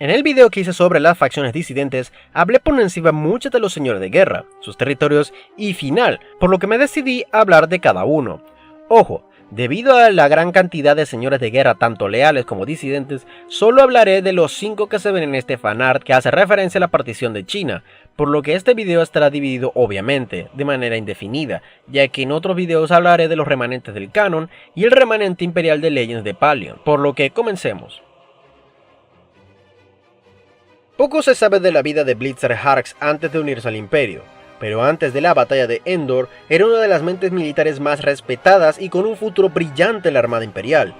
En el video que hice sobre las facciones disidentes, hablé por encima muchos de los señores de guerra, sus territorios y final, por lo que me decidí a hablar de cada uno. Ojo, debido a la gran cantidad de señores de guerra tanto leales como disidentes, solo hablaré de los 5 que se ven en este fanart que hace referencia a la partición de China, por lo que este video estará dividido obviamente, de manera indefinida, ya que en otros videos hablaré de los remanentes del canon y el remanente imperial de Legends de Palion, por lo que comencemos. Poco se sabe de la vida de Blitzer Harks antes de unirse al Imperio, pero antes de la batalla de Endor era una de las mentes militares más respetadas y con un futuro brillante en la Armada Imperial.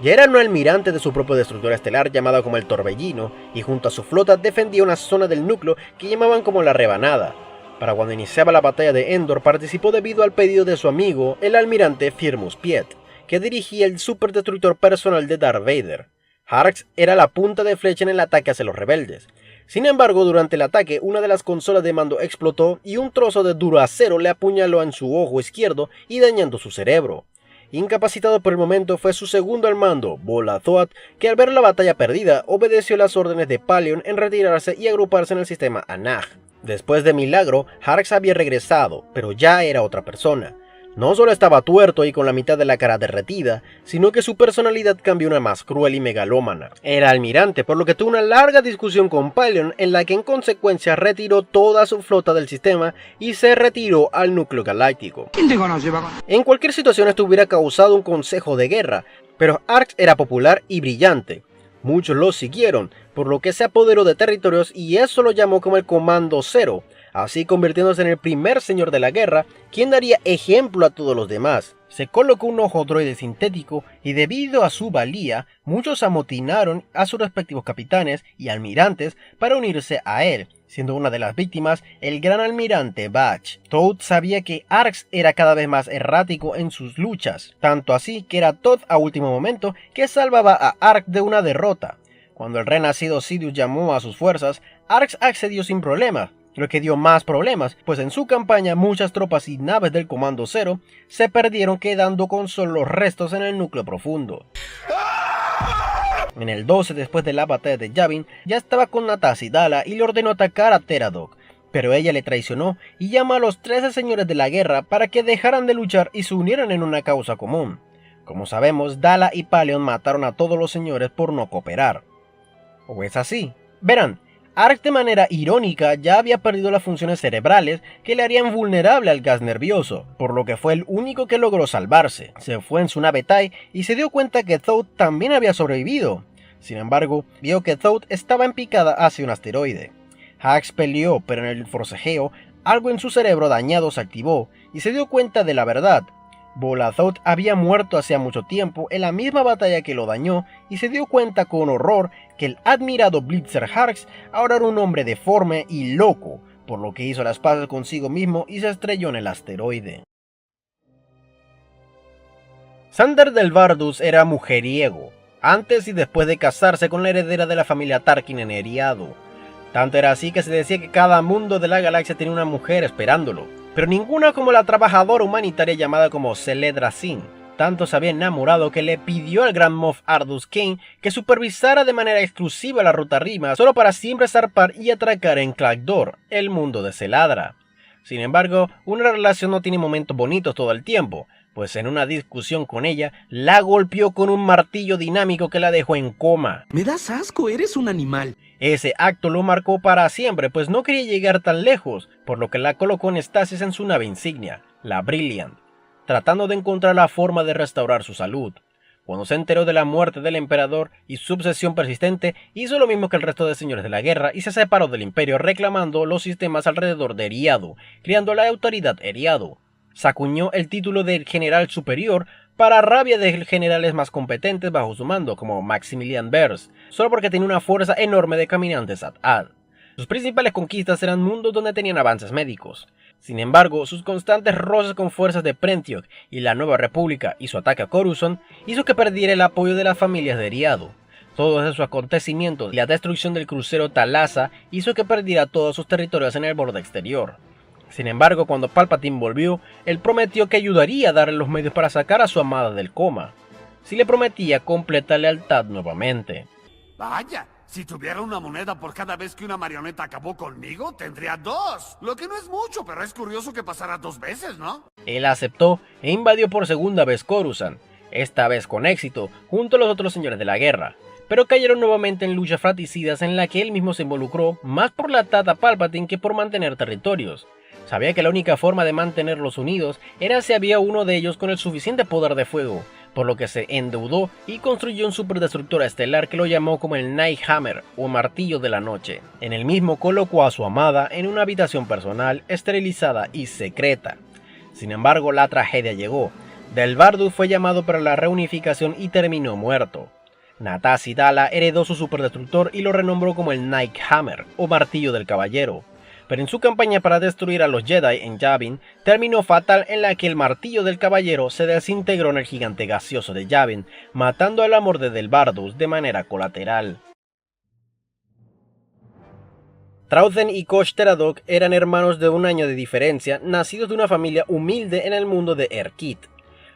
Ya era un almirante de su propio destructor estelar llamado como el Torbellino, y junto a su flota defendía una zona del núcleo que llamaban como la Rebanada. Para cuando iniciaba la batalla de Endor participó debido al pedido de su amigo, el almirante Firmus Piet, que dirigía el superdestructor personal de Darth Vader. Harks era la punta de flecha en el ataque hacia los rebeldes. Sin embargo, durante el ataque, una de las consolas de mando explotó y un trozo de duro acero le apuñaló en su ojo izquierdo y dañando su cerebro. Incapacitado por el momento fue su segundo al mando, Bola Thoat, que al ver la batalla perdida, obedeció las órdenes de Palion en retirarse y agruparse en el sistema Anag. Después de milagro, Harks había regresado, pero ya era otra persona. No solo estaba tuerto y con la mitad de la cara derretida, sino que su personalidad cambió a una más cruel y megalómana. Era almirante, por lo que tuvo una larga discusión con Palion en la que en consecuencia retiró toda su flota del sistema y se retiró al núcleo galáctico. ¿Quién te conoce, papá? En cualquier situación esto hubiera causado un consejo de guerra, pero Harks era popular y brillante. Muchos lo siguieron, por lo que se apoderó de territorios y eso lo llamó como el Comando Cero, así convirtiéndose en el primer señor de la guerra, quien daría ejemplo a todos los demás. Se colocó un ojo droide sintético y debido a su valía, muchos amotinaron a sus respectivos capitanes y almirantes para unirse a él, siendo una de las víctimas el gran almirante Bach. Thoth sabía que Harks era cada vez más errático en sus luchas, tanto así que era Thoth a último momento que salvaba a Harks de una derrota. Cuando el renacido Sidious llamó a sus fuerzas, Harks accedió sin problemas, lo que dio más problemas, pues en su campaña muchas tropas y naves del Comando Cero se perdieron quedando con solo los restos en el núcleo profundo. En el 12, después de la batalla de Yavin, ya estaba con Natasha Dala y le ordenó atacar a Teradok, pero ella le traicionó y llama a los 13 señores de la guerra para que dejaran de luchar y se unieran en una causa común. Como sabemos, Dala y Palion mataron a todos los señores por no cooperar. ¿O es así? Verán, Harks de manera irónica ya había perdido las funciones cerebrales que le harían vulnerable al gas nervioso, por lo que fue el único que logró salvarse. Se fue en su nave TIE y se dio cuenta que Thoth también había sobrevivido. Sin embargo, vio que Thoth estaba en picada hacia un asteroide. Harks peleó, pero en el forcejeo, algo en su cerebro dañado se activó y se dio cuenta de la verdad. Bola Thoth había muerto hacía mucho tiempo en la misma batalla que lo dañó y se dio cuenta con horror que el admirado Blitzer Harks ahora era un hombre deforme y loco, por lo que hizo las paces consigo mismo y se estrelló en el asteroide. Sander del Vardus era mujeriego, antes y después de casarse con la heredera de la familia Tarkin en Eriadu. Tanto era así que se decía que cada mundo de la galaxia tenía una mujer esperándolo, pero ninguna como la trabajadora humanitaria llamada como Celedra Sin. Tanto se había enamorado que le pidió al gran Moff Ardus Kane que supervisara de manera exclusiva la ruta Rima, solo para siempre zarpar y atracar en Clagdor, el mundo de Celadra. Sin embargo, una relación no tiene momentos bonitos todo el tiempo, pues en una discusión con ella, la golpeó con un martillo dinámico que la dejó en coma. Me das asco, eres un animal. Ese acto lo marcó para siempre, pues no quería llegar tan lejos, por lo que la colocó en estasis en su nave insignia, la Brilliant, tratando de encontrar la forma de restaurar su salud. Cuando se enteró de la muerte del emperador y su obsesión persistente, hizo lo mismo que el resto de señores de la guerra y se separó del imperio reclamando los sistemas alrededor de Eriadu, creando la autoridad Eriadu. Se acuñó el título de general superior para rabia de generales más competentes bajo su mando, como Maximilian Bers, solo porque tenía una fuerza enorme de caminantes At-Ad. Sus principales conquistas eran mundos donde tenían avances médicos. Sin embargo, sus constantes roces con fuerzas de Prentiok y la Nueva República y su ataque a Coruscant hizo que perdiera el apoyo de las familias de Eriadu. Todos esos acontecimientos y la destrucción del crucero Talassa hizo que perdiera todos sus territorios en el borde exterior. Sin embargo, cuando Palpatine volvió, él prometió que ayudaría a darle los medios para sacar a su amada del coma, si le prometía completa lealtad nuevamente. Vaya, Si tuviera una moneda por cada vez que una marioneta acabó conmigo, tendría 2. Lo que no es mucho, pero es curioso que pasara 2 veces, ¿no? Él aceptó e invadió por segunda vez Coruscant, esta vez con éxito, junto a los otros señores de la guerra, pero cayeron nuevamente en luchas fratricidas en la que él mismo se involucró más por la Tata Palpatine que por mantener territorios. Sabía que la única forma de mantenerlos unidos era si había uno de ellos con el suficiente poder de fuego, por lo que se endeudó y construyó un superdestructor estelar que lo llamó como el Night Hammer o Martillo de la Noche. En el mismo colocó a su amada en una habitación personal, esterilizada y secreta. Sin embargo, la tragedia llegó. Del Bardu fue llamado para la reunificación y terminó muerto. Natasi Dala heredó su superdestructor y lo renombró como el Night Hammer o Martillo del Caballero. Pero en su campaña para destruir a los Jedi en Yavin, terminó fatal en la que el Martillo del Caballero se desintegró en el gigante gaseoso de Yavin, matando al amor de Del Bardus de manera colateral. Trauthen y Kosh Teradok eran hermanos de un año de diferencia, nacidos de una familia humilde en el mundo de Erkit.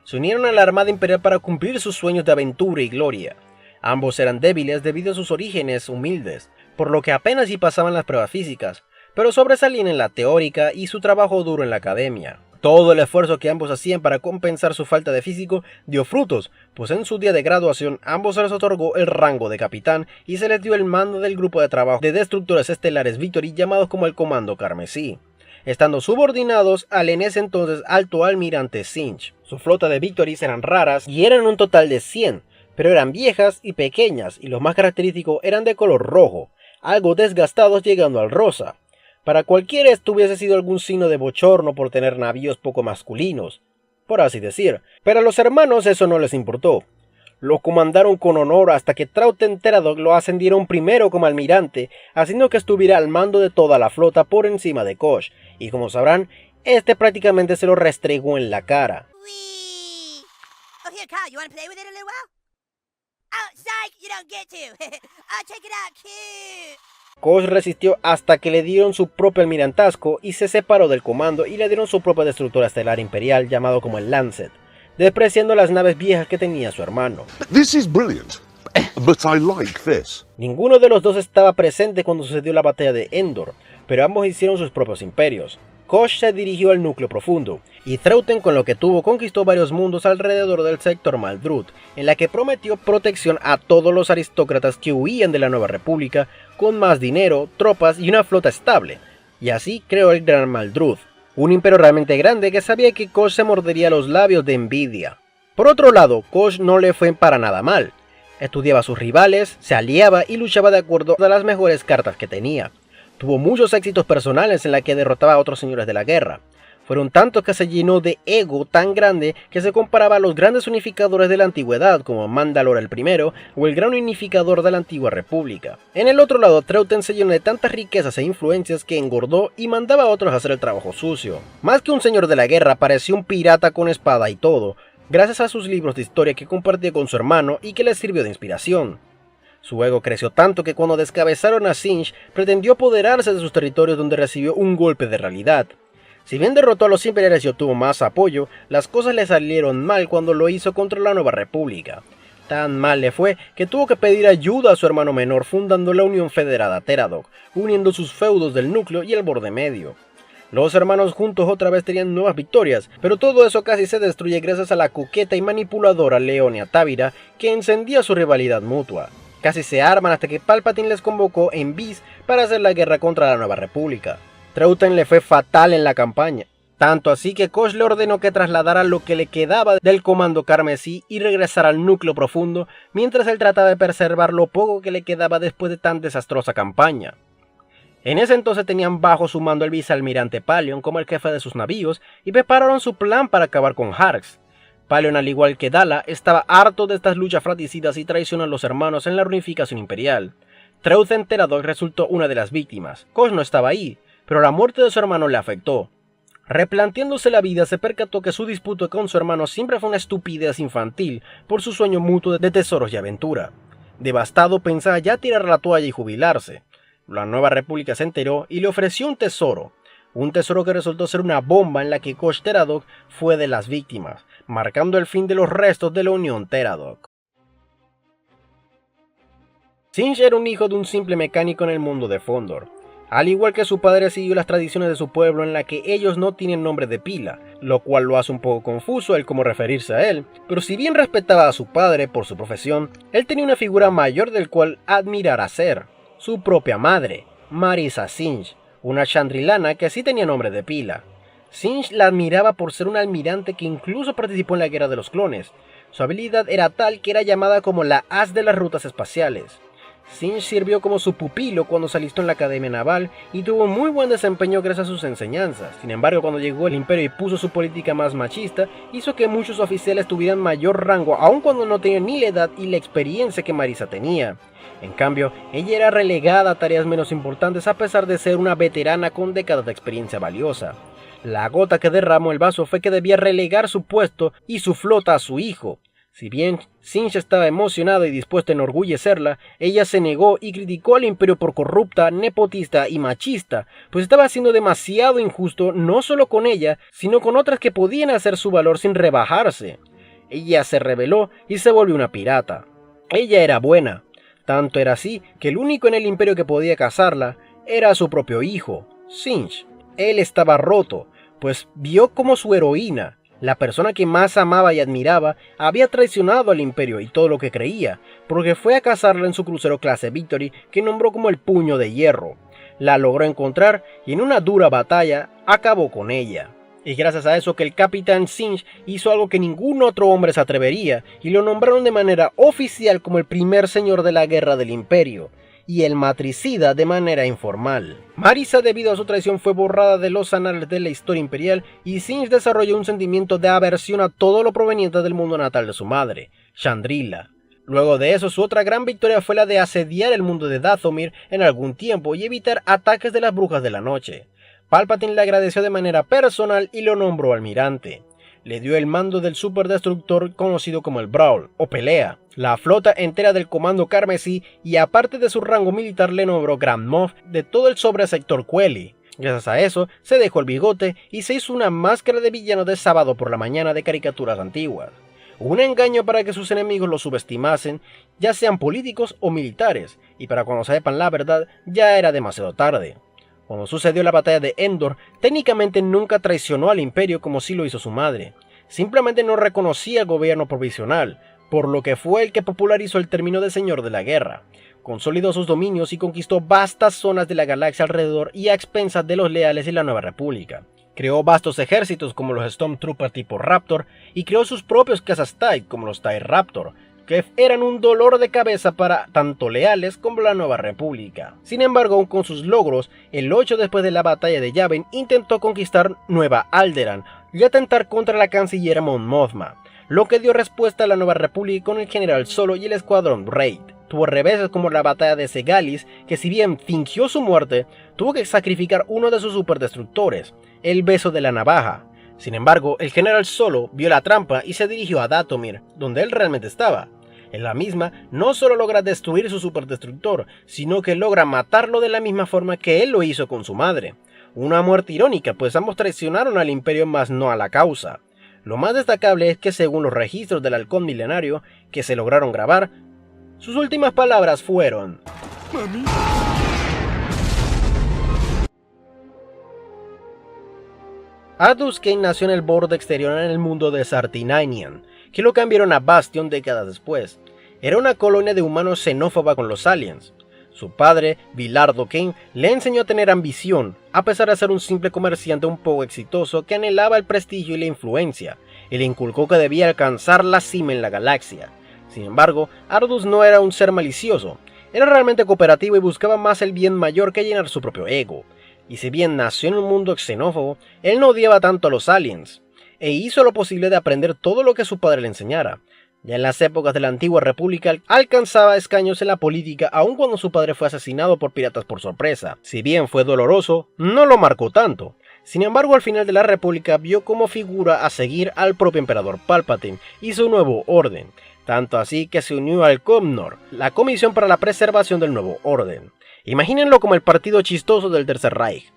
Se unieron a la Armada Imperial para cumplir sus sueños de aventura y gloria. Ambos eran débiles debido a sus orígenes humildes, por lo que apenas si pasaban las pruebas físicas, pero sobresalían en la teórica y su trabajo duro en la academia. Todo el esfuerzo que ambos hacían para compensar su falta de físico dio frutos, pues en su día de graduación ambos se les otorgó el rango de capitán y se les dio el mando del grupo de trabajo de destructores estelares Victory llamados como el Comando Carmesí, estando subordinados al en ese entonces alto almirante Sinch. Su flota de Victorys eran raras y eran un total de 100, pero eran viejas y pequeñas y lo más característico eran de color rojo, algo desgastados llegando al rosa. Para cualquiera esto hubiese sido algún signo de bochorno por tener navíos poco masculinos, por así decir, pero a los hermanos eso no les importó. Lo comandaron con honor hasta que Trauthen Teradok lo ascendieron primero como almirante, haciendo que estuviera al mando de toda la flota por encima de Kosh, y como sabrán, este prácticamente se lo restregó en la cara. Whee! Oh, here, Kyle, you want to play with it a little while? Oh, psych, you don't get to. Oh, check it out, cute. Kosh resistió hasta que le dieron su propio almirantazgo y se separó del comando y le dieron su propia destructora estelar imperial llamado como el Lancet, despreciando las naves viejas que tenía su hermano. This is brilliant, but I like this. Ninguno de los dos estaba presente cuando sucedió la batalla de Endor, pero ambos hicieron sus propios imperios. Kosh se dirigió al núcleo profundo, y Trauthen con lo que tuvo conquistó varios mundos alrededor del sector Maldrut, en la que prometió protección a todos los aristócratas que huían de la Nueva República, con más dinero, tropas y una flota estable, y así creó el Gran Maldrut, un imperio realmente grande que sabía que Kosh se mordería los labios de envidia. Por otro lado, Kosh no le fue para nada mal, estudiaba a sus rivales, se aliaba y luchaba de acuerdo a las mejores cartas que tenía. Tuvo muchos éxitos personales en la que derrotaba a otros señores de la guerra. Fueron tantos que se llenó de ego tan grande que se comparaba a los grandes unificadores de la antigüedad como Mandalore el I o el gran unificador de la antigua república. En el otro lado, Trauthen se llenó de tantas riquezas e influencias que engordó y mandaba a otros a hacer el trabajo sucio. Más que un señor de la guerra, parecía un pirata con espada y todo, gracias a sus libros de historia que compartía con su hermano y que le sirvió de inspiración. Su ego creció tanto que cuando descabezaron a Sinch, pretendió apoderarse de sus territorios donde recibió un golpe de realidad. Si bien derrotó a los imperiales y obtuvo más apoyo, las cosas le salieron mal cuando lo hizo contra la Nueva República. Tan mal le fue que tuvo que pedir ayuda a su hermano menor fundando la Unión Federada Teradok, uniendo sus feudos del núcleo y el borde medio. Los hermanos juntos otra vez tenían nuevas victorias, pero todo eso casi se destruye gracias a la coqueta y manipuladora Leonia Távira, que encendía su rivalidad mutua. Casi se arman hasta que Palpatine les convocó en Vis para hacer la guerra contra la Nueva República. Trauthen le fue fatal en la campaña, tanto así que Kosh le ordenó que trasladara lo que le quedaba del Comando Carmesí y regresara al núcleo profundo, mientras él trataba de preservar lo poco que le quedaba después de tan desastrosa campaña. En ese entonces tenían bajo su mando el vicealmirante Paleon como el jefe de sus navíos y prepararon su plan para acabar con Harks. Paleon, al igual que Dala, estaba harto de estas luchas fratricidas y traición a los hermanos en la reunificación imperial. Trauthen Teradok resultó una de las víctimas. Kosh no estaba ahí, pero la muerte de su hermano le afectó. Replanteándose la vida, se percató que su disputa con su hermano siempre fue una estupidez infantil por su sueño mutuo de tesoros y aventura. Devastado, pensaba ya tirar la toalla y jubilarse. La Nueva República se enteró y le ofreció un tesoro que resultó ser una bomba en la que Kosh Teradok fue de las víctimas, marcando el fin de los restos de la Unión Teradok. Singe era un hijo de un simple mecánico en el mundo de Fondor. Al igual que su padre, siguió las tradiciones de su pueblo en la que ellos no tienen nombre de pila, lo cual lo hace un poco confuso el cómo referirse a él, pero si bien respetaba a su padre por su profesión, él tenía una figura mayor del cual admirar a ser, su propia madre, Marisa Singe, una chandrilana que sí tenía nombre de pila. Singe la admiraba por ser un almirante que incluso participó en la Guerra de los Clones. Su habilidad era tal que era llamada como la as de las rutas espaciales. Singe sirvió como su pupilo cuando se alistó en la Academia Naval y tuvo muy buen desempeño gracias a sus enseñanzas. Sin embargo, cuando llegó el Imperio y puso su política más machista, hizo que muchos oficiales tuvieran mayor rango, aun cuando no tenían ni la edad y la experiencia que Marisa tenía. En cambio, ella era relegada a tareas menos importantes a pesar de ser una veterana con décadas de experiencia valiosa. La gota que derramó el vaso fue que debía relegar su puesto y su flota a su hijo. Si bien Singe estaba emocionada y dispuesta a enorgullecerla, ella se negó y criticó al imperio por corrupta, nepotista y machista, pues estaba siendo demasiado injusto no solo con ella, sino con otras que podían hacer su valor sin rebajarse. Ella se rebeló y se volvió una pirata. Ella era buena, tanto era así que el único en el imperio que podía cazarla era su propio hijo, Singe. Él estaba roto, pues vio como su heroína, la persona que más amaba y admiraba, había traicionado al imperio y todo lo que creía, porque fue a cazarla en su crucero clase Victory que nombró como el Puño de Hierro. La logró encontrar y en una dura batalla acabó con ella. Y gracias a eso que el capitán Singe hizo algo que ningún otro hombre se atrevería y lo nombraron de manera oficial como el primer señor de la guerra del imperio y el matricida de manera informal. Marisa, debido a su traición, fue borrada de los anales de la historia imperial y Singe desarrolló un sentimiento de aversión a todo lo proveniente del mundo natal de su madre, Chandrila. Luego de eso, su otra gran victoria fue la de asediar el mundo de Dathomir en algún tiempo y evitar ataques de las brujas de la noche. Palpatine le agradeció de manera personal y lo nombró almirante. Le dio el mando del superdestructor conocido como el Brawl, o Pelea, la flota entera del Comando Carmesí y aparte de su rango militar le nombró Grand Moff de todo el sobresector Quelli. Gracias a eso, se dejó el bigote y se hizo una máscara de villano de sábado por la mañana de caricaturas antiguas. Un engaño para que sus enemigos lo subestimasen, ya sean políticos o militares, y para cuando sepan la verdad, ya era demasiado tarde. Cuando sucedió la batalla de Endor, técnicamente nunca traicionó al imperio como sí lo hizo su madre. Simplemente no reconocía el gobierno provisional, por lo que fue el que popularizó el término de Señor de la Guerra. Consolidó sus dominios y conquistó vastas zonas de la galaxia alrededor y a expensas de los leales y la Nueva República. Creó vastos ejércitos como los Stormtrooper tipo Raptor y creó sus propios cazas TIE como los TIE Raptor, que eran un dolor de cabeza para tanto leales como la Nueva República. Sin embargo, aun con sus logros, el 8 después de la batalla de Yavin intentó conquistar Nueva Alderaan y atentar contra la canciller Mon Mothma, lo que dio respuesta a la Nueva República con el General Solo y el Escuadrón Raid. Tuvo reveses como la batalla de Segalis, que si bien fingió su muerte, tuvo que sacrificar uno de sus superdestructores, el Beso de la Navaja. Sin embargo, el General Solo vio la trampa y se dirigió a Dathomir, donde él realmente estaba. En la misma, no solo logra destruir su superdestructor, sino que logra matarlo de la misma forma que él lo hizo con su madre. Una muerte irónica, pues ambos traicionaron al imperio mas no a la causa. Lo más destacable es que según los registros del Halcón Milenario, que se lograron grabar, sus últimas palabras fueron: Mami. Ardus Kane nació en el borde exterior en el mundo de Sartinian, que lo cambiaron a Bastion décadas después. Era una colonia de humanos xenófoba con los aliens. Su padre, Bilardo Kane, le enseñó a tener ambición, a pesar de ser un simple comerciante un poco exitoso que anhelaba el prestigio y la influencia, y le inculcó que debía alcanzar la cima en la galaxia. Sin embargo, Ardus no era un ser malicioso, era realmente cooperativo y buscaba más el bien mayor que llenar su propio ego. Y si bien nació en un mundo xenófobo, él no odiaba tanto a los aliens, e hizo lo posible de aprender todo lo que su padre le enseñara. Ya en las épocas de la Antigua República alcanzaba escaños en la política aun cuando su padre fue asesinado por piratas por sorpresa. Si bien fue doloroso, no lo marcó tanto. Sin embargo, al final de la República vio como figura a seguir al propio emperador Palpatine y su nuevo orden, tanto así que se unió al Comnor, la Comisión para la Preservación del Nuevo Orden. Imagínenlo como el partido chistoso del Tercer Reich.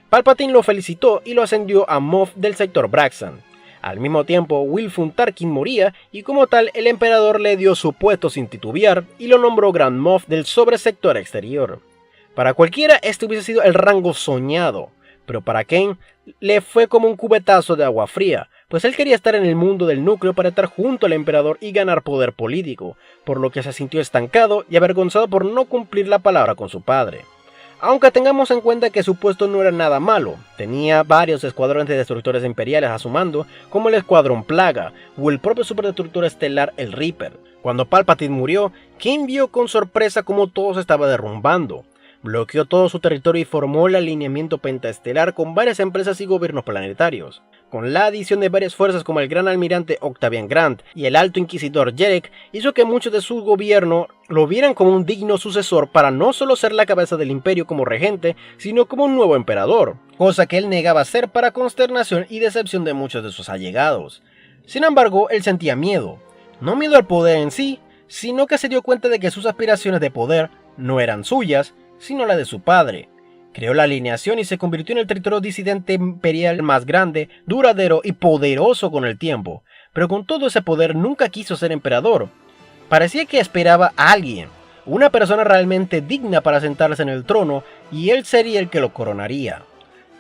Palpatine lo felicitó y lo ascendió a Moff del sector Braxan. Al mismo tiempo, Wilfun Tarkin moría y como tal el emperador le dio su puesto sin titubear y lo nombró Grand Moff del sobresector exterior. Para cualquiera este hubiese sido el rango soñado, pero para Kain le fue como un cubetazo de agua fría, pues él quería estar en el mundo del núcleo para estar junto al emperador y ganar poder político, por lo que se sintió estancado y avergonzado por no cumplir la palabra con su padre. Aunque tengamos en cuenta que su puesto no era nada malo, tenía varios escuadrones de destructores imperiales a su mando, como el Escuadrón Plaga o el propio superdestructor estelar el Reaper. Cuando Palpatine murió, Kain vio con sorpresa cómo todo se estaba derrumbando. Bloqueó todo su territorio y formó el alineamiento pentaestelar con varias empresas y gobiernos planetarios. Con la adición de varias fuerzas como el Gran Almirante Octavian Grant y el Alto Inquisidor Jerek, hizo que muchos de su gobierno lo vieran como un digno sucesor para no solo ser la cabeza del imperio como regente, sino como un nuevo emperador, cosa que él negaba hacer para consternación y decepción de muchos de sus allegados. Sin embargo, él sentía miedo, no miedo al poder en sí, sino que se dio cuenta de que sus aspiraciones de poder no eran suyas, sino la de su padre. Creó la alineación y se convirtió en el territorio disidente imperial más grande, duradero y poderoso con el tiempo, pero con todo ese poder nunca quiso ser emperador. Parecía que esperaba a alguien, una persona realmente digna para sentarse en el trono, y él sería el que lo coronaría.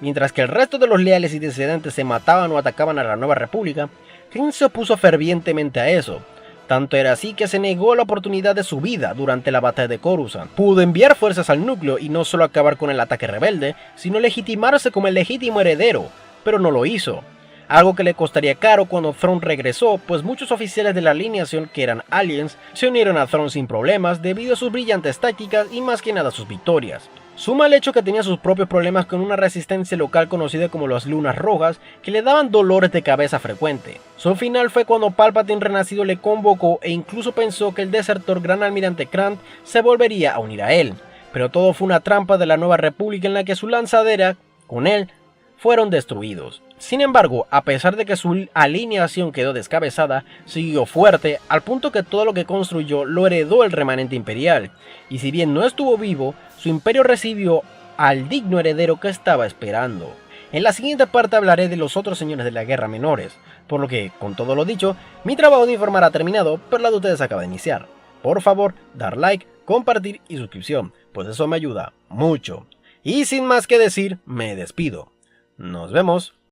Mientras que el resto de los leales y disidentes se mataban o atacaban a la Nueva República, Kain se opuso fervientemente a eso. Tanto era así que se negó la oportunidad de su vida durante la batalla de Coruscant. Pudo enviar fuerzas al núcleo y no solo acabar con el ataque rebelde, sino legitimarse como el legítimo heredero, pero no lo hizo. Algo que le costaría caro cuando Thrawn regresó, pues muchos oficiales de la alineación que eran aliens se unieron a Thrawn sin problemas debido a sus brillantes tácticas y más que nada sus victorias. Suma el hecho que tenía sus propios problemas con una resistencia local conocida como las Lunas Rojas, que le daban dolores de cabeza frecuente. Su final fue cuando Palpatine renacido le convocó e incluso pensó que el desertor Gran Almirante Grant se volvería a unir a él, pero todo fue una trampa de la Nueva República en la que su lanzadera, con él, fueron destruidos. Sin embargo, a pesar de que su alineación quedó descabezada, siguió fuerte al punto que todo lo que construyó lo heredó el remanente imperial, y si bien no estuvo vivo, su imperio recibió al digno heredero que estaba esperando. En la siguiente parte hablaré de los otros señores de la guerra menores, por lo que, con todo lo dicho, mi trabajo de informar ha terminado, pero la de ustedes acaba de iniciar. Por favor, dar like, compartir y suscripción, pues eso me ayuda mucho. Y sin más que decir, me despido. Nos vemos.